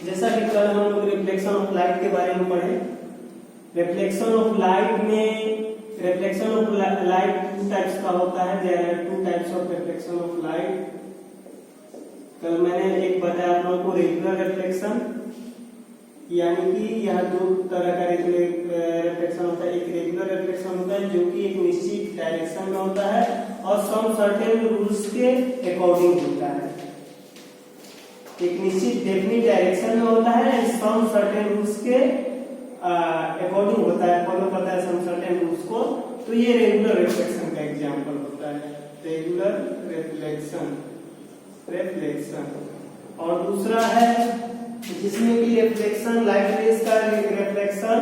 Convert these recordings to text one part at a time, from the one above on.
जैसा कि कल हम लोग रिफ्लेक्शन ऑफ लाइट के बारे में पढ़े। रिफ्लेक्शन ऑफ लाइट में reflection of light two types का होता है। There are two types of reflection of light. कल मैंने एक बताया आप लोगों को रेगुलर रिफ्लेक्शन, यानी कि यह दो तरह का रिफ्लेक्शन होता है। एक रेगुलर रिफ्लेक्शन होता है जो कि एक निश्चित डायरेक्शन में होता है और सम सर्टेन रूल्स के अकॉर्डिंग होता है। एक निश्चित डेफिनिट डायरेक्शन में होता है एंड सम सर्टेन रूल्स के अकॉर्डिंग होता है, फॉलो करता है सम सर्टेन रूल्स को। तो ये रेगुलर रिफ्लेक्शन का एग्जांपल होता है, रेगुलर रिफ्लेक्शन। और दूसरा है जिसमें कि रिफ्लेक्शन लाइट रेज का रिफ्लेक्शन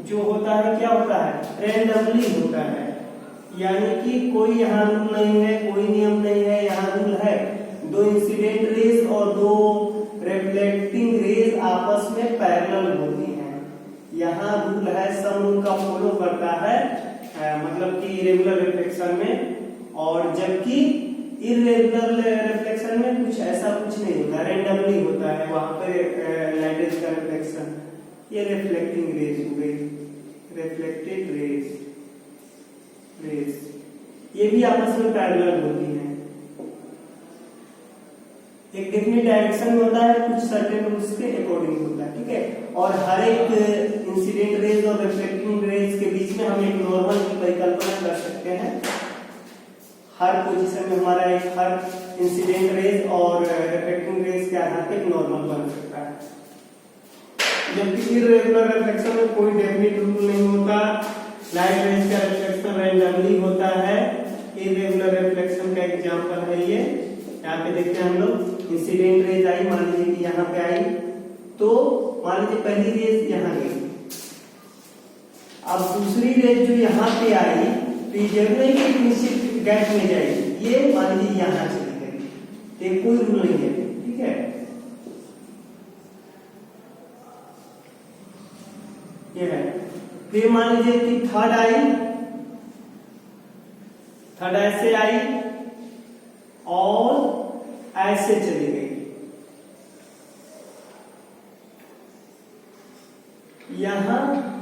जो होता है क्या होता है, रैंडमली होता है। यानी कि कोई यहाँ रूल नहीं है, कोई नियम नहीं है, यहाँ रूल है दो इंसिडेंट रेज और दो रिफ्लेक्टिंग रेज आपस में पैरेलल होती हैं। यहाँ रूल है, सब रूल का फॉलो करता है मतलब कि रेगुलर रिफ्लेक्शन में। और जबकि इरेगुलर रिफ्लेक्शन में कुछ ऐसा कुछ नहीं होता, रैंडमली होता है वहां पर लाइट रेज का रिफ्लेक्शन। ये रिफ्लेक्टिंग रेज हो गई, रिफ्लेक्टेड रेज ये भी आपस में पैरेलल होती है। एक डेफिनेट डायरेक्शन में होता है, कुछ सर्टेन रूल्स के अकॉर्डिंग होता है, ठीक है। और हर एक इंसिडेंट रेज और रिफ्लेक्टिंग रेज के बीच में हम एक नॉर्मल की परिकल्पना कर सकते हैं। हर पोजीशन में हमारा एक हर इंसिडेंट रेज और रिफ्लेक्टिंग रेज के आधार पर एक नॉर्मल बन सकता है। जबकि इरेगुलर रिफ्लेक्शन में कोई डेफिनेट रूल नहीं होता, लाइट रेज का रिफ्लेक्शन रैंडमली होता है। इरेगुलर रिफ्लेक्शन का एग्जांपल है ये, यहाँ पे देखते हैं हम लोग। इंसिडेंट रेज आई, मान लीजिए कि यहाँ पे आई, तो मान लीजिए पहली रेज यहाँ गई, अब दूसरी रेज जो यहाँ पे आई तो ये जरूर नहीं कि निश्चित गैप में जाएगी, ये मान लीजिए यहाँ चली गई, तो कोई रूल नहीं है, ठीक है। ये है। फिर मान लीजिए कि थर्ड आई, थर्ड ऐसे आई और ऐसे चली गई। यहां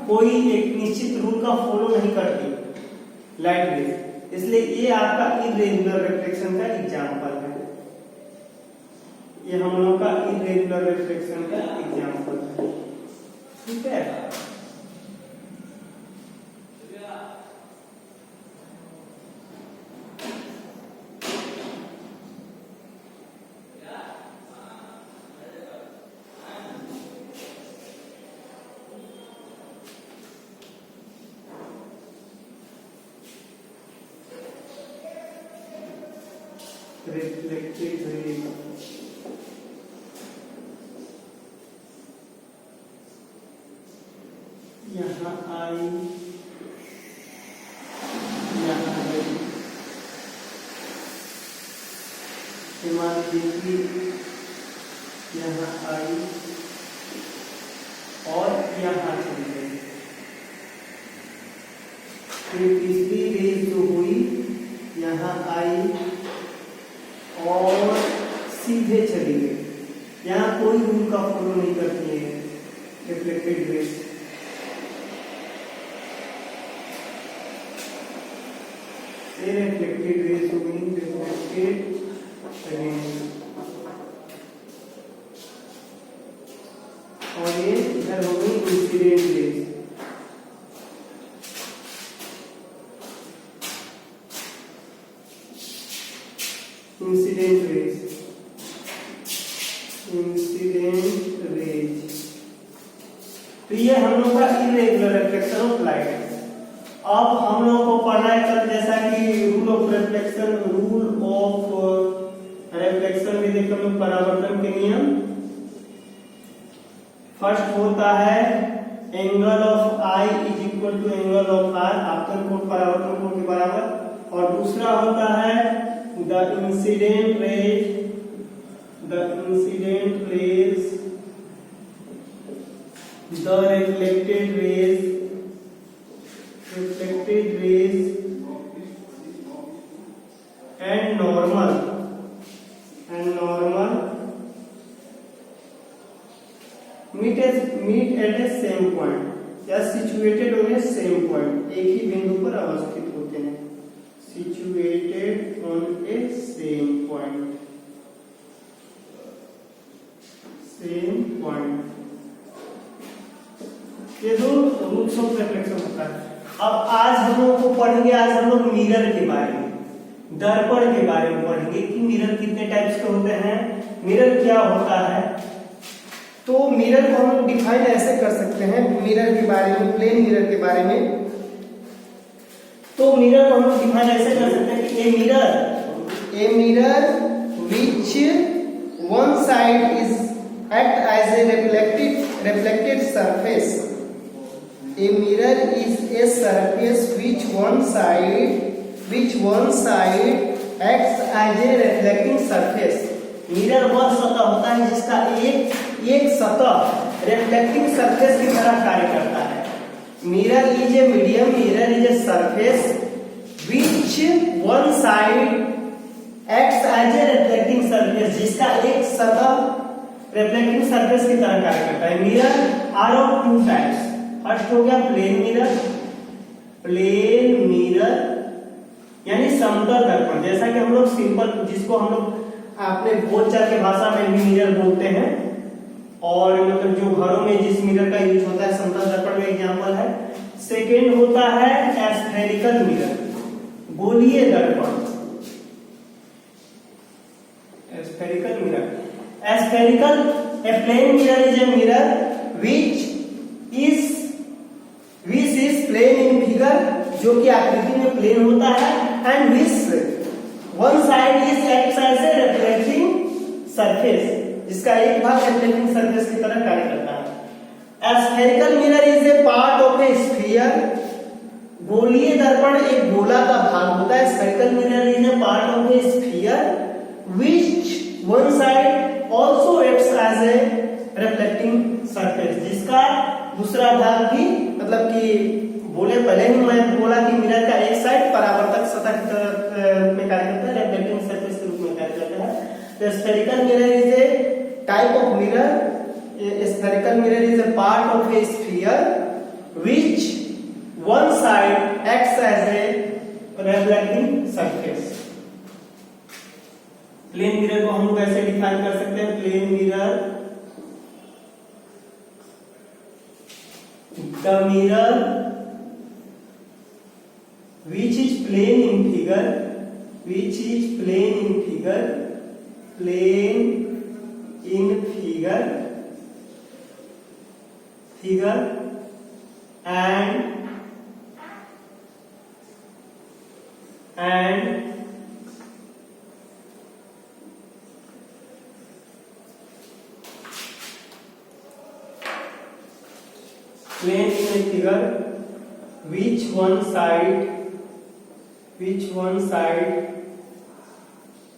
कोई एक निश्चित रूल का फॉलो नहीं करती लाइट रेज, इसलिए ये आपका इरेगुलर रिफ्लेक्शन का एग्जांपल है। ये हम लोग का इरेगुलर रिफ्लेक्शन का एग्जांपल है, ठीक है। रिफ्लेक्टेड रेज, यहाँ आई, यहाँ गई। मान लीजिए यहाँ आई और यहाँ चली गई। फिर तीसरी रेज जो हुई यहाँ आई और सीधे चली गई। यहाँ कोई रूल का फॉलो नहीं करती है रिफ्लेक्टेड रेज। रिफ्लेक्टेड रेज हो गई, रिफ्लेक्टेड रेज। और ये इधर हो गई incident raise. Incident raise, incident raise. तो ये हम लोग का इरेगुलर रिफ्लेक्शन ऑफ लाइट है। अब हम लोग को पढ़ना है कल जैसा कि rule of reflection, rule of reflection में देखो लोग परावर्तन के नियम। फर्स्ट होता है angle of i is equal to angle of r, आपतन कोण परावर्तन कोण के बराबर। और दूसरा होता है the incident rays, the reflected rays and normal meet at a same point या situated on a same point, एक ही बिंदु पर अवस्थित होते हैं, situated on a same point, same point, ये दो रूट्स ऑफ रिफ्लेक्शन होता है। अब आज हम लोग को पढ़ेंगे, आज हम लोग मिरर के बारे में, दर्पण के बारे में पढ़ेंगे कि मिरर कितने टाइप्स के होते हैं, मिरर क्या होता है। तो मिरर को हम लोग डिफाइन ऐसे कर सकते हैं, मिरर के बारे में, प्लेन मिरर के बारे में। तो मिरर को हम लोग डिफाइन ऐसे कर सकते हैं कि a mirror which one side is act as a reflected surface. A mirror is a surface which one side acts as a reflecting surface. Mirror वह सतह होता है जिसका एक सतह रिफ्लेक्टिंग सरफेस की तरह कार्य करता है। Mirror is a medium, mirror is a surface which one side acts as a reflecting surface, जिसका एक सतह रिफ्लेक्टिंग सरफेस की तरह कार्य करता है। Mirror are of two types. First हो गया प्लेन मिरर यानी समतल दर्पण, जैसा कि हम लोग सिंपल, जिसको हम लोग अपने बोलचाल की भाषा में भी मिरर बोलते हैं, और मतलब जो घरों में जिस मिरर का यूज होता है समतल दर्पण में एग्जांपल है। सेकेंड होता है एस्फेरिकल मिरर, गोलीय दर्पण, एस्फेरिकल mirror. Spherical, a plane mirror is a mirror which is plane in figure, जो कि आकृति में प्लेन होता है, and which one side is acts as a reflecting surface, जिसका एक भाग reflecting surface की तरह कार्य करता है। Spherical mirror is a part of a sphere, गोलीय दर्पण एक गोला का भाग होता है। Spherical mirror is a part of a sphere which one side also acts as a reflecting surface, जिसका दूसरा भाग भी, मतलब कि बोले पहले ही मैं बोला कि मिरर का एक साइड परावर्तक सतह के रूप में कार्य करता है, रिफ्लेक्टिंग सरफेस के रूप में कार्य करता है। तो spherical mirror is a type of mirror. Spherical mirror is a part of a sphere which one side acts as a reflecting surface. Plane mirror को हम लोग ऐसे डिफाइन कर सकते हैं, plane mirror, the mirror which is plane in figure, and plane in a figure which one side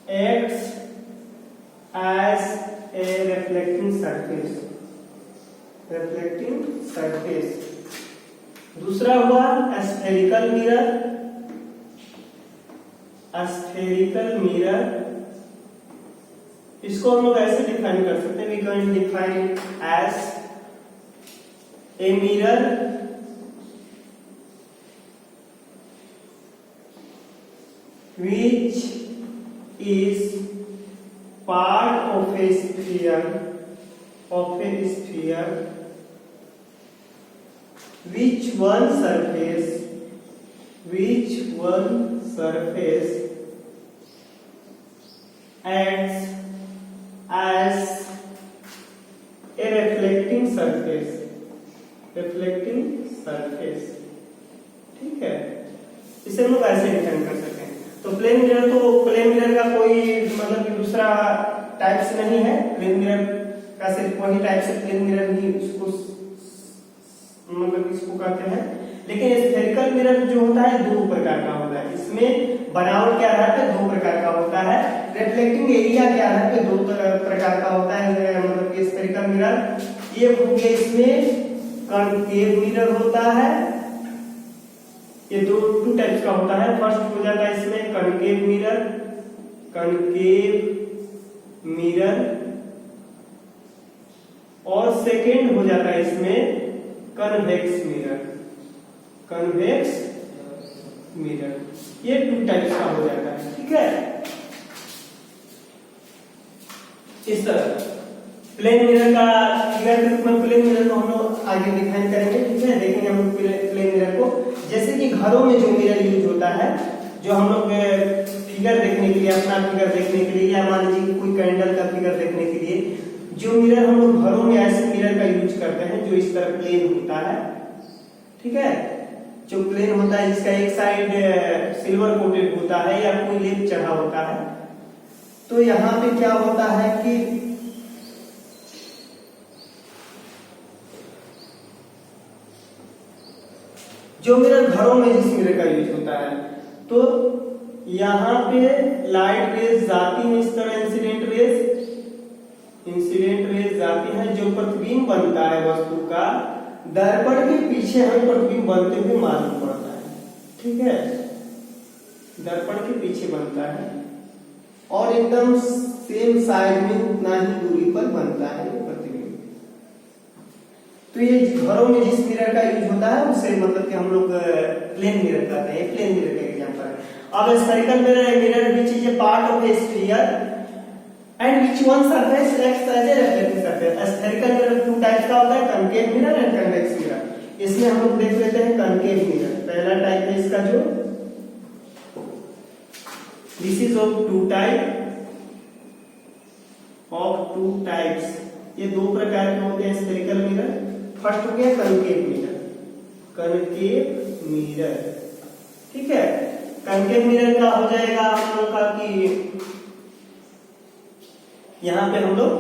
acts as a reflecting surface। दूसरा हुआ spherical mirror, इसको हम लोग ऐसे डिफाइन कर सकते हैं, we can define it as a mirror which is part of a sphere which one surface acts as a reflecting surface, ठीक है। इसे हम लोग ऐसे डिफाइन कर सकते हैं। तो प्लेन मिरर का कोई मतलब कि दूसरा टाइप्स नहीं है, प्लेन मिरर का सिर्फ वही टाइप से प्लेन मिरर ही उसको मतलब इसको कहते हैं। लेकिन स्फेरिकल मिरर जो होता है दो प्रकार का होता है, इसमें बनावट के आधार पे दो प्रकार का होता है, रिफ्लेक्टिंग एरिया के आधार पे दो प्रकार का होता है। मतलब कि स्फेरिकल मिरर ये हो गया, इसमें कॉनकेव मिरर होता है, ये टू टाइप्स का होता है। फर्स्ट हो जाता है इसमें कॉनकेव मिरर, और सेकेंड हो जाता है इसमें कन्वेक्स मिरर। कन्वेक्स मिरर ये 2 टाइप्स का हो जाता है, ठीक है। इस तरह प्लेन मिरर का फिगर के रूप में प्लेन मिरर को हम लोग आगे डिफाइन करेंगे, ठीक है। देखेंगे हम लोग प्लेन मिरर को, जैसे कि घरों में जो मिरर यूज होता है, जो हम लोग फिगर देखने के लिए, अपना फिगर देखने के लिए, या मान लीजिए कोई कैंडल का फिगर देखने के लिए, जो मिरर हम लोग घरों में ऐसे मिरर का यूज करते हैं जो इस तरह प्लेन होता है, ठीक है। जो प्लेन होता है जिसका एक साइड सिल्वर कोटेड होता है या कोई लेप चढ़ा होता है, तो यहाँ पे क्या होता है कि जो मिरर घरों में जिस मिरर का यूज होता है, तो यहाँ पे लाइट रेज जाती है इस तरह, इंसिडेंट रेज जाती है, जो प्रतिबिंब बनता है वस्तु का, दर्पण के पीछे हमें प्रतिबिंब बनते हुए मालूम पड़ता है, ठीक है। दर्पण के पीछे बनता है और एकदम सेम साइड में उतना ही दूरी पर बनता है प्रतिबिंब। तो ये घरों में जिस मिरर का यूज होता है उसे मतलब कि हम लोग प्लेन मिरर कहते हैं। प्लेन मिरर का एग्जांपल है। अब spherical mirror which is a part of a sphere and which one surface acts as a reflecting surface। Spherical mirror 2 types का होता है, concave mirror and convex mirror. इसमें हम लोग देख लेते हैं कनकेव मिरर। पहला टाइप है इसका जो दिस इज ऑफ 2 टाइप्स। ये 2 प्रकार के होते हैं स्फेरिकल मिरर। फर्स्ट हो गया कनकेव मिरर, कनकेव मिरर, ठीक है। कनकेव मिरर का हो जाएगा हम लोग का कि यहां पे हम लोग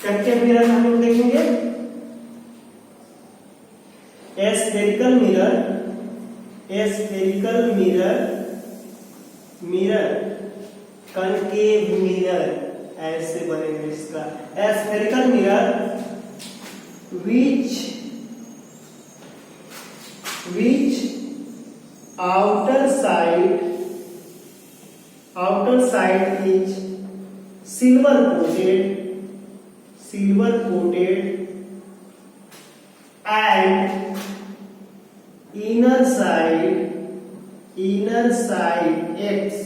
कनकेव मिरर हम लोग देखेंगे। स्फेरिकल मिरर कनकेव मिरर ऐसे बनेगा इसका। Spherical mirror which outer side is silver coated and inner side acts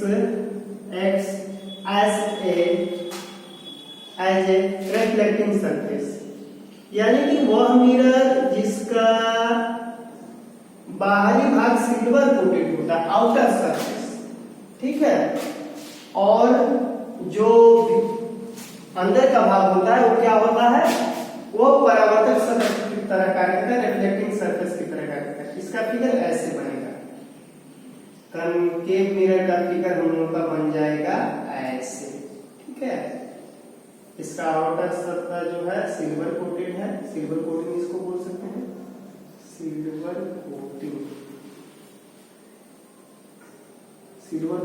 as a reflecting surface। यानी कि वह मिरर जिसका बाहरी भाग सिल्वर कोटेड होता है, आउटर सरफेस, ठीक है, और जो अंदर का भाग होता है वो क्या होता है, वो परावर्तक सतह की तरह कार्य करता है, रिफ्लेक्टिंग सरफेस की तरह कार्य करता है। इसका फिगर ऐसे बनेगा। कनकेव मिरर का फिगर हम लोग का बन जाएगा ऐसे, ठीक है। इसका आउटर सतह जो है सिल्वर कोटेड है, सिल्वर कोटिंग इसको बोल सकते हैं, सिल्वर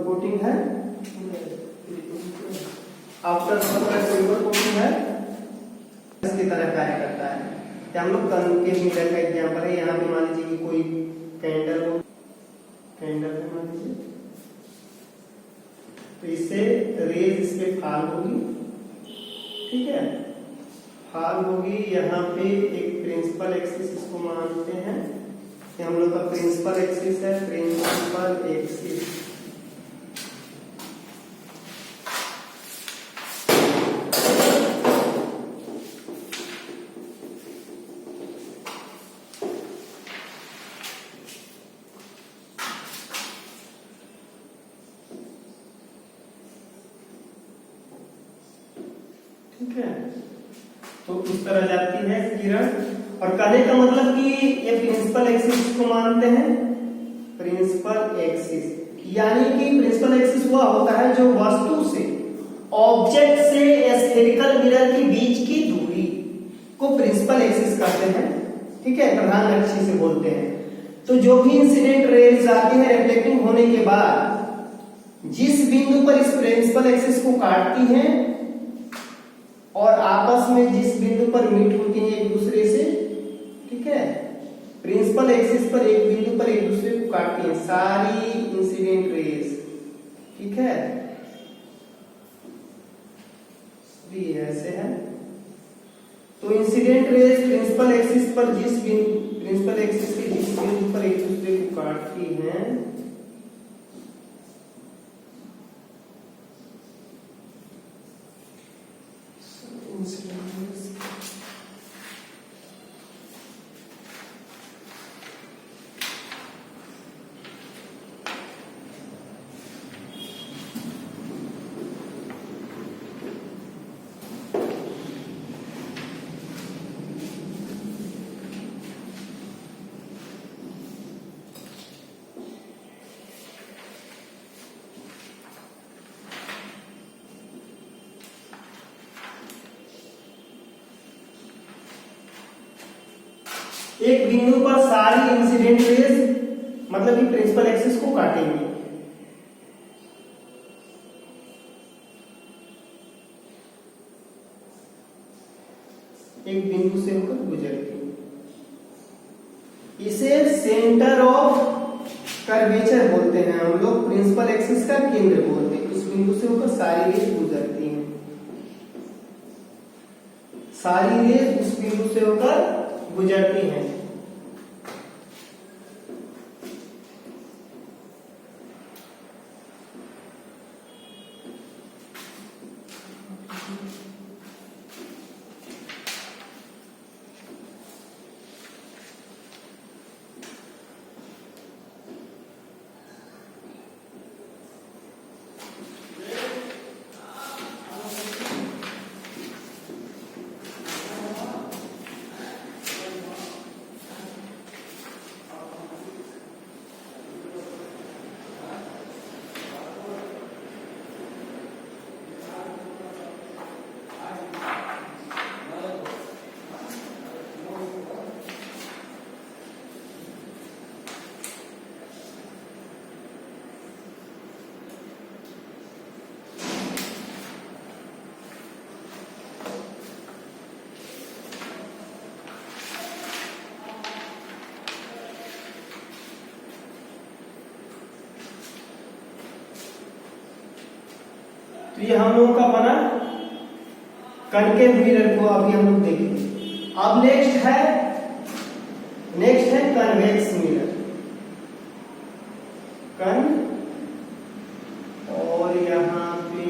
कोटिंग है, आउटर सतह सिल्वर कोटिंग है, इसकी तरह कार्य करता है। हम लोग कनकेव मिरर का एग्जांपल है। यहाँ पे मान लीजिए कि कोई कैंडल मान लीजिए, तो इससे रेज इस पे फॉल होगी, ठीक है, फॉल होगी। यहाँ पे एक प्रिंसिपल एक्सिस इसको मानते हैं, ये हम लोग का प्रिंसिपल एक्सिस है, प्रिंसिपल एक्सिस। ठीक है, तो इस तरह जाती है किरण। और कहने का मतलब कि ये प्रिंसिपल एक्सिस को मानते हैं, प्रिंसिपल एक्सिस, यानी कि प्रिंसिपल एक्सिस वह होता है जो वस्तु से, ऑब्जेक्ट से स्फेरिकल मिरर के बीच की दूरी को प्रिंसिपल एक्सिस कहते हैं, ठीक है, प्रधान अक्ष से बोलते हैं। तो जो भी इंसिडेंट रेज आती है रिफ्लेक्टिंग होने के बाद जिस बिंदु पर इस प्रिंसिपल एक्सिस को काटती हैं और आपस में जिस बिंदु पर मीट होती हैं एक दूसरे से, ठीक है, प्रिंसिपल एक्सिस पर एक बिंदु पर एक दूसरे को काटती हैं सारी इंसिडेंट रेज, ठीक है, ये ऐसे है। तो इंसिडेंट रेज प्रिंसिपल एक्सिस पर प्रिंसिपल एक्सिस के जिस बिंदु पर एक दूसरे को काटती हैं एक बिंदु पर सारी इंसिडेंट रेज मतलब कि प्रिंसिपल एक्सिस को काटेंगे। एक बिंदु से होकर गुजरती, इसे सेंटर ऑफ कर्वेचर बोलते हैं हम लोग, प्रिंसिपल एक्सिस का केंद्र बोलते हैं। उस बिंदु से होकर सारी रेज गुजरती हैं, सारी रेज उस बिंदु से होकर गुजरती हैं। तो ये हम लोगों का बना कनकेव मिरर को अभी हम लोग देखेंगे। अब नेक्स्ट है कन्वेक्स मिरर। और यहाँ पे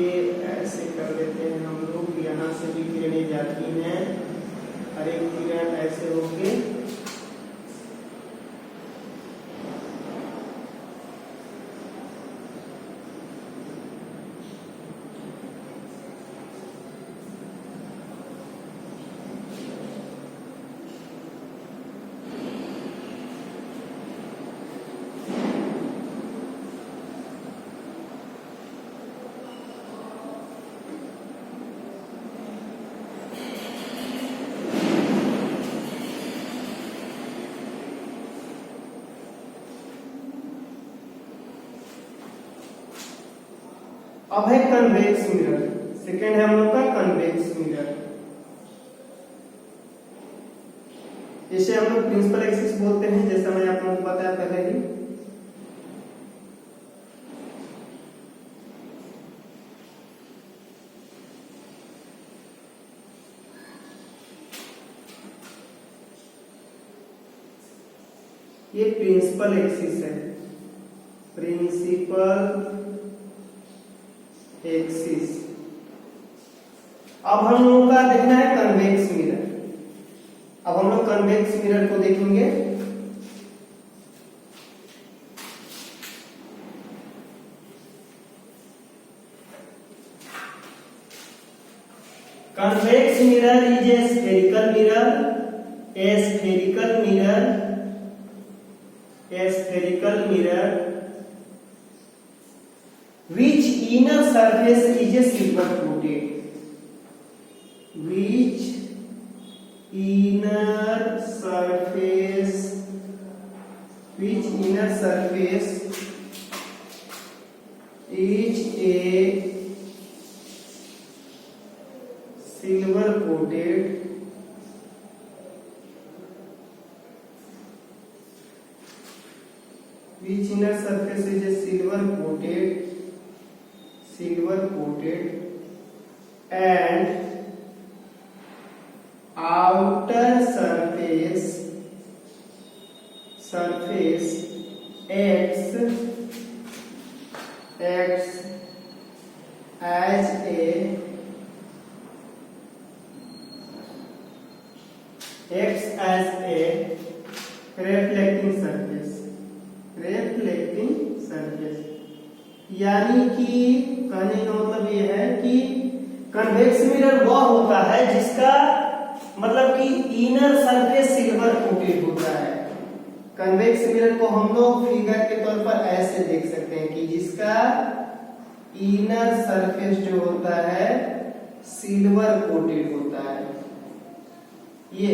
ऐसे कर देते हैं हम लोग, यहाँ से भी किरणें जाती हैं, हर एक किरण ऐसे होके अब है कन्वेक्स मिरर। सेकेंड है हम लोग का कन्वेक्स मिरर। इसे हम लोग प्रिंसिपल एक्सिस बोलते हैं, जैसा मैंने आप लोगों को बताया पहले ही। ये प्रिंसिपल एक्सिस है, प्रिंसिपल एक्सिस। अब हम लोगों का देखना है कन्वेक्स मिरर। अब हम लोग कन्वेक्स मिरर को देखेंगे। Convex mirror is A spherical mirror, A spherical mirror, A spherical mirror which inner surface is a silver coated, which inner surface is surface is a silver coated which inner surface is a silver coated and outer surface acts as a reflecting surface। यानी कि कहने का मतलब यह है कि convex mirror वह होता है जिसका मतलब कि इनर सरफेस सिल्वर कोटेड होता है। कन्वेक्स मिरर को हम लोग फिगर के तौर पर ऐसे देख सकते हैं कि जिसका इनर सरफेस जो होता है सिल्वर कोटेड होता है ये,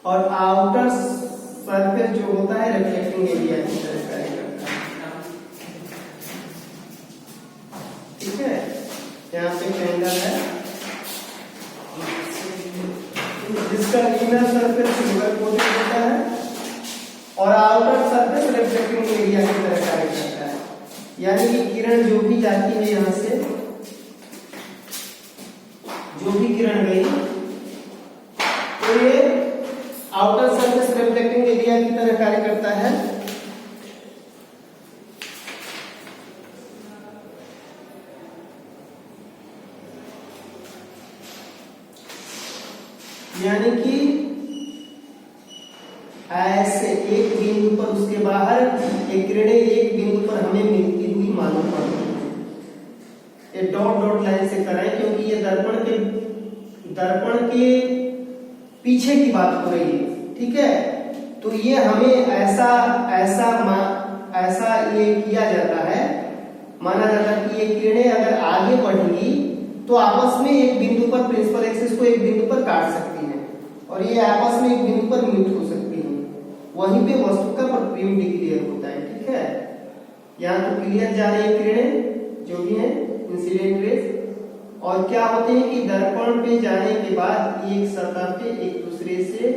और आउटर सरफेस जो होता है रिफ्लेक्टिंग एरिया की तरह कार्य करता है। ठीक है, यहाँ पे कैंडल है जिसका इनर सरफेस सिल्वर कोटेड होता है और आउटर सरफेस रिफ्लेक्टिंग एरिया की तरह कार्य करता है। यानी कि किरण जो भी जाती है यहाँ से, जो भी किरण गई तो ये आउटर सरफेस रिफ्लेक्टिंग एरिया की तरह कार्य करता है। यानी कि ऐसे एक बिंदु पर उसके बाहर एक किरणें एक बिंदु पर हमें मिलती हुई मालूम पड़ती है। ये डॉट डॉट लाइन से कराएं क्योंकि ये दर्पण के पीछे की बात हो रही है। ठीक है, तो ये हमें ऐसा ये किया जाता है, माना जाता है कि ये किरणें अगर आगे बढ़ेंगी तो आपस में एक बिंदु पर प्रिंसिपल एक्सिस को एक बिंदु पर काट सकती हैं और ये आपस में एक बिंदु पर मीट हो सकती हैं। वहीं पे वस्तु का प्रतिबिंब डिक्लेयर होता है। ठीक है, यहाँ तो क्लियर जा रही है किरणें जो भी है इंसिडेंट रेज, और क्या होते हैं कि दर्पण पे जाने के बाद एक सतह पे एक दूसरे से